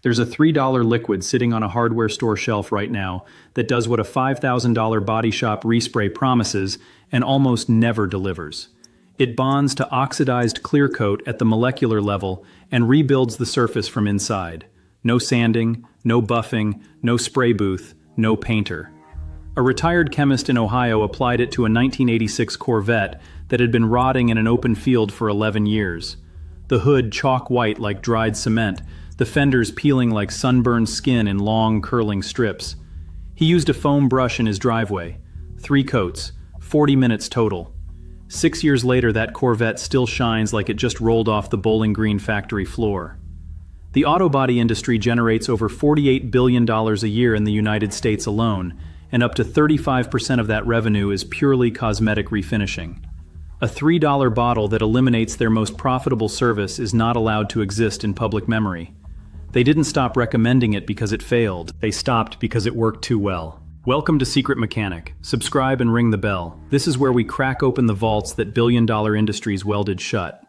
There's a $3 liquid sitting on a hardware store shelf right now that does what a $5,000 body shop respray promises and almost never delivers. It bonds to oxidized clear coat at the molecular level and rebuilds the surface from inside. No sanding, no buffing, no spray booth, no painter. A retired chemist in Ohio applied it to a 1986 Corvette that had been rotting in an open field for 11 years. The hood chalk white like dried cement, the fenders peeling like sunburned skin in long, curling strips. He used a foam brush in his driveway. 3 coats, 40 minutes total. 6 years later, that Corvette still shines like it just rolled off the Bowling Green factory floor. The auto body industry generates over $48 billion a year in the United States alone, and up to 35% of that revenue is purely cosmetic refinishing. A $3 bottle that eliminates their most profitable service is not allowed to exist in public memory. They didn't stop recommending it because it failed. They stopped because it worked too well. Welcome to Secret Mechanic. Subscribe and ring the bell. This is where we crack open the vaults that billion-dollar industries welded shut.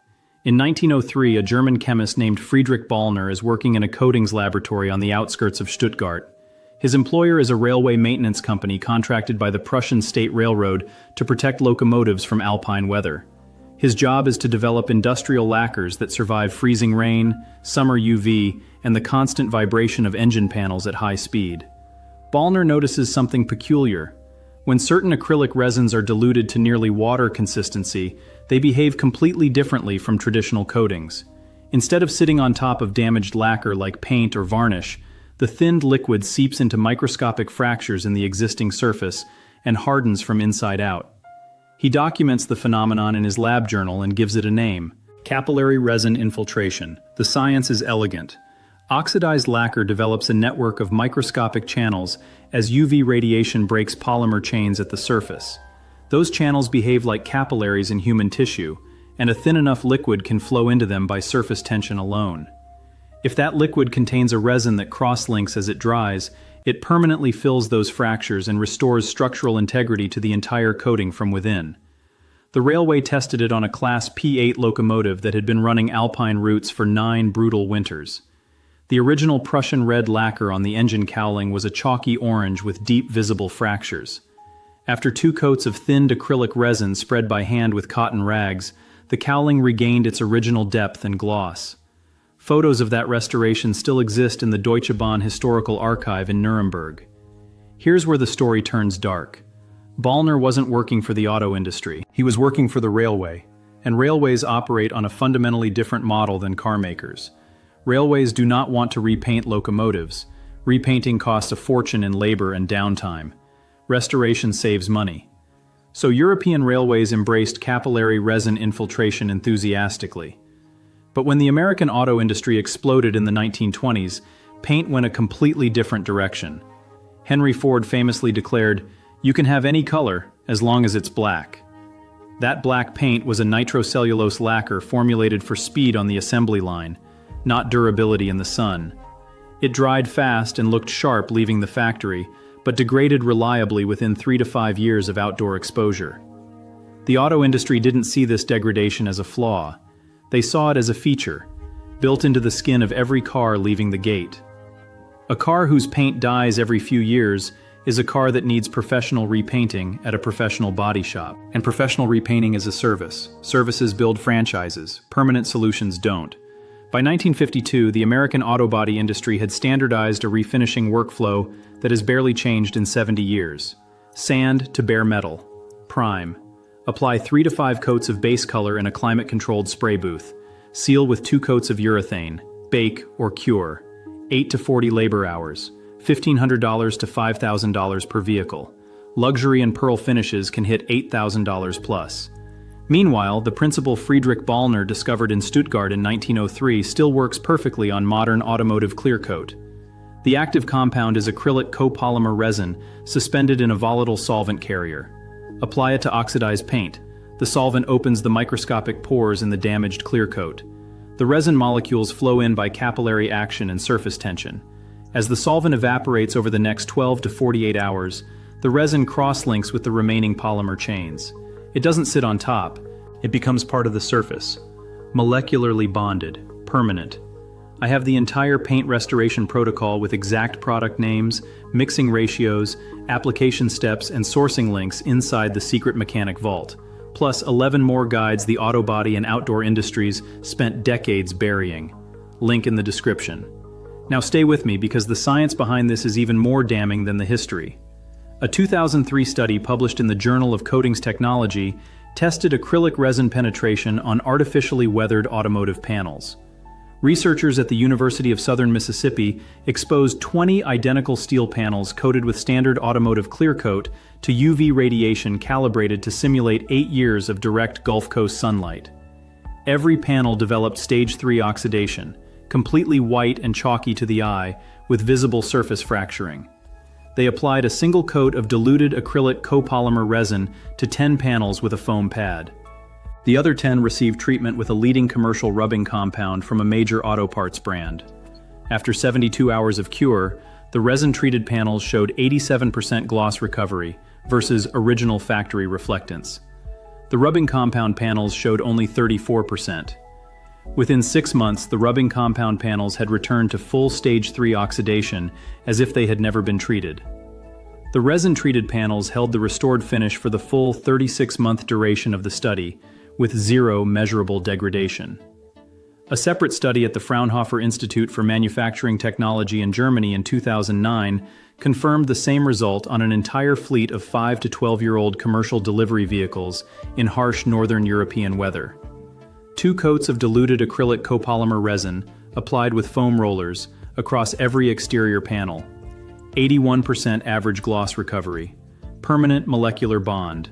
In 1903, a German chemist named Friedrich Ballner is working in a coatings laboratory on the outskirts of Stuttgart. His employer is a railway maintenance company contracted by the Prussian State Railroad to protect locomotives from alpine weather. His job is to develop industrial lacquers that survive freezing rain, summer UV, and the constant vibration of engine panels at high speed. Ballner notices something peculiar. When certain acrylic resins are diluted to nearly water consistency, they behave completely differently from traditional coatings. Instead of sitting on top of damaged lacquer like paint or varnish, the thinned liquid seeps into microscopic fractures in the existing surface and hardens from inside out. He documents the phenomenon in his lab journal and gives it a name: capillary resin infiltration. The science is elegant. Oxidized lacquer develops a network of microscopic channels as UV radiation breaks polymer chains at the surface. Those channels behave like capillaries in human tissue, and a thin enough liquid can flow into them by surface tension alone. If that liquid contains a resin that cross-links as it dries, it permanently fills those fractures and restores structural integrity to the entire coating from within. The railway tested it on a Class P8 locomotive that had been running alpine routes for 9 brutal winters. The original Prussian red lacquer on the engine cowling was a chalky orange with deep visible fractures. After 2 coats of thinned acrylic resin spread by hand with cotton rags, the cowling regained its original depth and gloss. Photos of that restoration still exist in the Deutsche Bahn Historical Archive in Nuremberg. Here's where the story turns dark. Ballner wasn't working for the auto industry. He was working for the railway, and railways operate on a fundamentally different model than car makers. Railways do not want to repaint locomotives. Repainting costs a fortune in labor and downtime. Restoration saves money. So European railways embraced capillary resin infiltration enthusiastically. But when the American auto industry exploded in the 1920s, paint went a completely different direction. Henry Ford famously declared, "You can have any color as long as it's black." That black paint was a nitrocellulose lacquer formulated for speed on the assembly line, not durability in the sun. It dried fast and looked sharp leaving the factory, but degraded reliably within 3 to 5 years of outdoor exposure. The auto industry didn't see this degradation as a flaw. They saw it as a feature, built into the skin of every car leaving the gate. A car whose paint dies every few years is a car that needs professional repainting at a professional body shop. And professional repainting is a service. Services build franchises. Permanent solutions don't. By 1952, the American auto body industry had standardized a refinishing workflow that has barely changed in 70 years. Sand to bare metal. Prime. Apply 3 to 5 coats of base color in a climate-controlled spray booth. Seal with 2 coats of urethane. Bake or cure. 8 to 40 labor hours. $1,500 to $5,000 per vehicle. Luxury and pearl finishes can hit $8,000 plus. Meanwhile, the principle Friedrich Ballner discovered in Stuttgart in 1903 still works perfectly on modern automotive clear coat. The active compound is acrylic copolymer resin suspended in a volatile solvent carrier. Apply it to oxidized paint. The solvent opens the microscopic pores in the damaged clear coat. The resin molecules flow in by capillary action and surface tension. As the solvent evaporates over the next 12 to 48 hours, the resin cross-links with the remaining polymer chains. It doesn't sit on top. It becomes part of the surface. Molecularly bonded, permanent. I have the entire paint restoration protocol with exact product names, mixing ratios, application steps, and sourcing links inside the secret mechanic vault, plus 11 more guides the auto body and outdoor industries spent decades burying. Link in the description. Now stay with me because the science behind this is even more damning than the history. A 2003 study published in the Journal of Coatings Technology tested acrylic resin penetration on artificially weathered automotive panels. Researchers at the University of Southern Mississippi exposed 20 identical steel panels coated with standard automotive clear coat to UV radiation calibrated to simulate 8 years of direct Gulf Coast sunlight. Every panel developed stage 3 oxidation, completely white and chalky to the eye, with visible surface fracturing. They applied a single coat of diluted acrylic copolymer resin to 10 panels with a foam pad. The other 10 received treatment with a leading commercial rubbing compound from a major auto parts brand. After 72 hours of cure, the resin-treated panels showed 87% gloss recovery versus original factory reflectance. The rubbing compound panels showed only 34%. Within 6 months, the rubbing compound panels had returned to full stage 3 oxidation as if they had never been treated. The resin-treated panels held the restored finish for the full 36-month duration of the study, with 0 measurable degradation. A separate study at the Fraunhofer Institute for Manufacturing Technology in Germany in 2009 confirmed the same result on an entire fleet of 5 to 12-year-old commercial delivery vehicles in harsh northern European weather. 2 coats of diluted acrylic copolymer resin, applied with foam rollers, across every exterior panel. 81% average gloss recovery. Permanent molecular bond.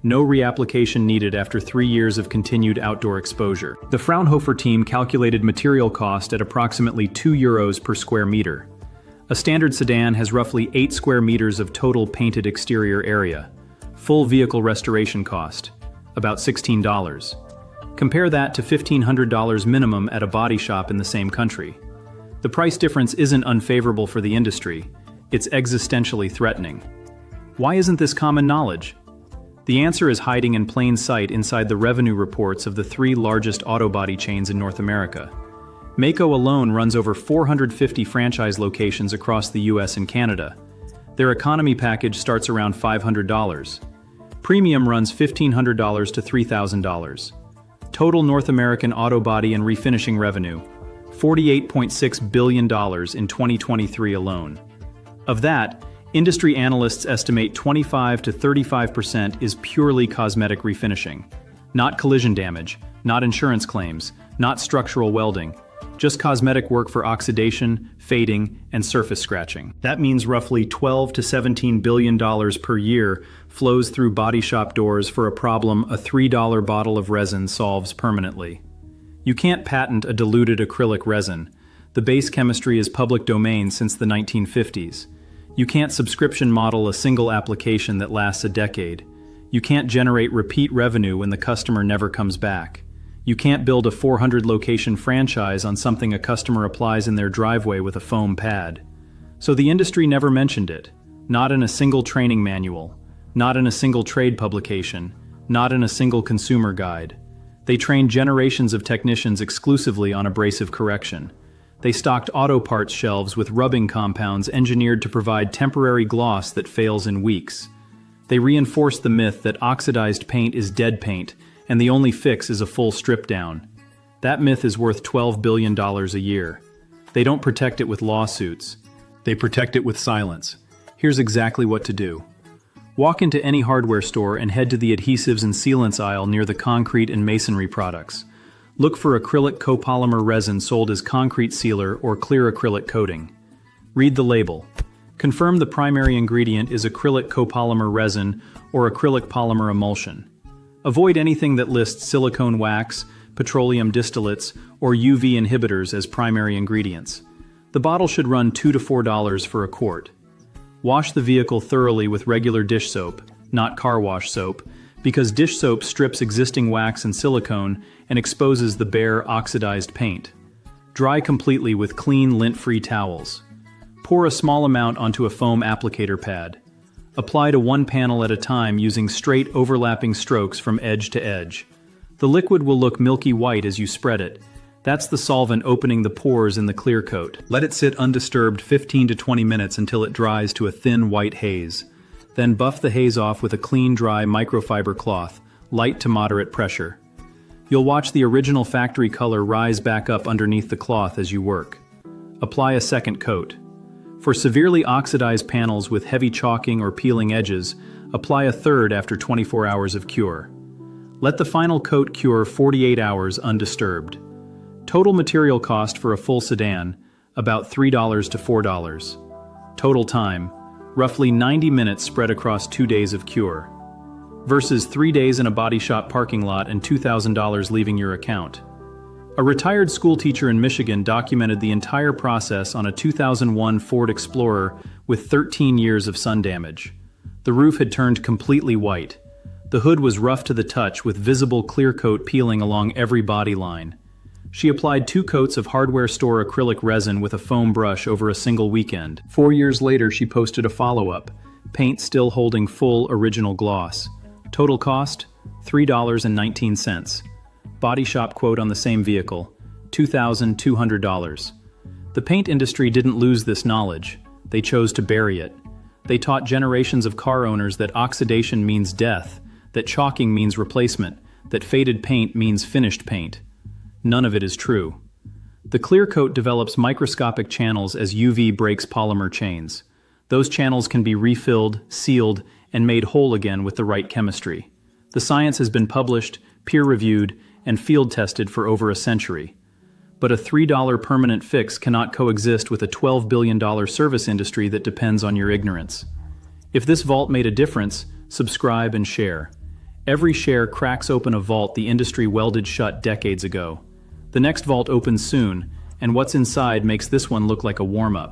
No reapplication needed after 3 years of continued outdoor exposure. The Fraunhofer team calculated material cost at approximately €2 per square meter. A standard sedan has roughly 8 square meters of total painted exterior area. Full vehicle restoration cost, about $16. Compare that to $1,500 minimum at a body shop in the same country. The price difference isn't unfavorable for the industry, it's existentially threatening. Why isn't this common knowledge? The answer is hiding in plain sight inside the revenue reports of the 3 largest auto body chains in North America. Maaco alone runs over 450 franchise locations across the US and Canada. Their economy package starts around $500. Premium runs $1,500 to $3,000. Total North American auto body and refinishing revenue, $48.6 billion in 2023 alone. Of that, industry analysts estimate 25 to 35% is purely cosmetic refinishing. Not collision damage, not insurance claims, not structural welding, just cosmetic work for oxidation, fading, and surface scratching. That means roughly $12 to $17 billion per year flows through body shop doors for a problem a $3 bottle of resin solves permanently. You can't patent a diluted acrylic resin. The base chemistry is public domain since the 1950s. You can't subscription model a single application that lasts a decade. You can't generate repeat revenue when the customer never comes back. You can't build a 400-location franchise on something a customer applies in their driveway with a foam pad. So the industry never mentioned it. Not in a single training manual. Not in a single trade publication. Not in a single consumer guide. They trained generations of technicians exclusively on abrasive correction. They stocked auto parts shelves with rubbing compounds engineered to provide temporary gloss that fails in weeks. They reinforced the myth that oxidized paint is dead paint and the only fix is a full strip down. That myth is worth $12 billion a year. They don't protect it with lawsuits. They protect it with silence. Here's exactly what to do. Walk into any hardware store and head to the adhesives and sealants aisle near the concrete and masonry products. Look for acrylic copolymer resin sold as concrete sealer or clear acrylic coating. Read the label. Confirm the primary ingredient is acrylic copolymer resin or acrylic polymer emulsion. Avoid anything that lists silicone wax, petroleum distillates, or UV inhibitors as primary ingredients. The bottle should run $2 to $4 for a quart. Wash the vehicle thoroughly with regular dish soap, not car wash soap, because dish soap strips existing wax and silicone and exposes the bare, oxidized paint. Dry completely with clean, lint-free towels. Pour a small amount onto a foam applicator pad. Apply to one panel at a time using straight, overlapping strokes from edge to edge. The liquid will look milky white as you spread it. That's the solvent opening the pores in the clear coat. Let it sit undisturbed 15 to 20 minutes until it dries to a thin white haze. Then buff the haze off with a clean, dry microfiber cloth, light to moderate pressure. You'll watch the original factory color rise back up underneath the cloth as you work. Apply a second coat. For severely oxidized panels with heavy chalking or peeling edges, apply a third after 24 hours of cure. Let the final coat cure 48 hours undisturbed. Total material cost for a full sedan, about $3 to $4. Total time, roughly 90 minutes spread across 2 days of cure. Versus 3 days in a body shop parking lot and $2,000 leaving your account. A retired schoolteacher in Michigan documented the entire process on a 2001 Ford Explorer with 13 years of sun damage. The roof had turned completely white. The hood was rough to the touch with visible clear coat peeling along every body line. She applied 2 coats of hardware store acrylic resin with a foam brush over a single weekend. 4 years later, she posted a follow-up, paint still holding full original gloss. Total cost, $3.19. Body shop quote on the same vehicle, $2,200. The paint industry didn't lose this knowledge. They chose to bury it. They taught generations of car owners that oxidation means death, that chalking means replacement, that faded paint means finished paint. None of it is true. The clear coat develops microscopic channels as UV breaks polymer chains. Those channels can be refilled, sealed, and made whole again with the right chemistry. The science has been published, peer-reviewed, and field-tested for over a century. But a $3 permanent fix cannot coexist with a $12 billion service industry that depends on your ignorance. If this vault made a difference, subscribe and share. Every share cracks open a vault the industry welded shut decades ago. The next vault opens soon, and what's inside makes this one look like a warm-up.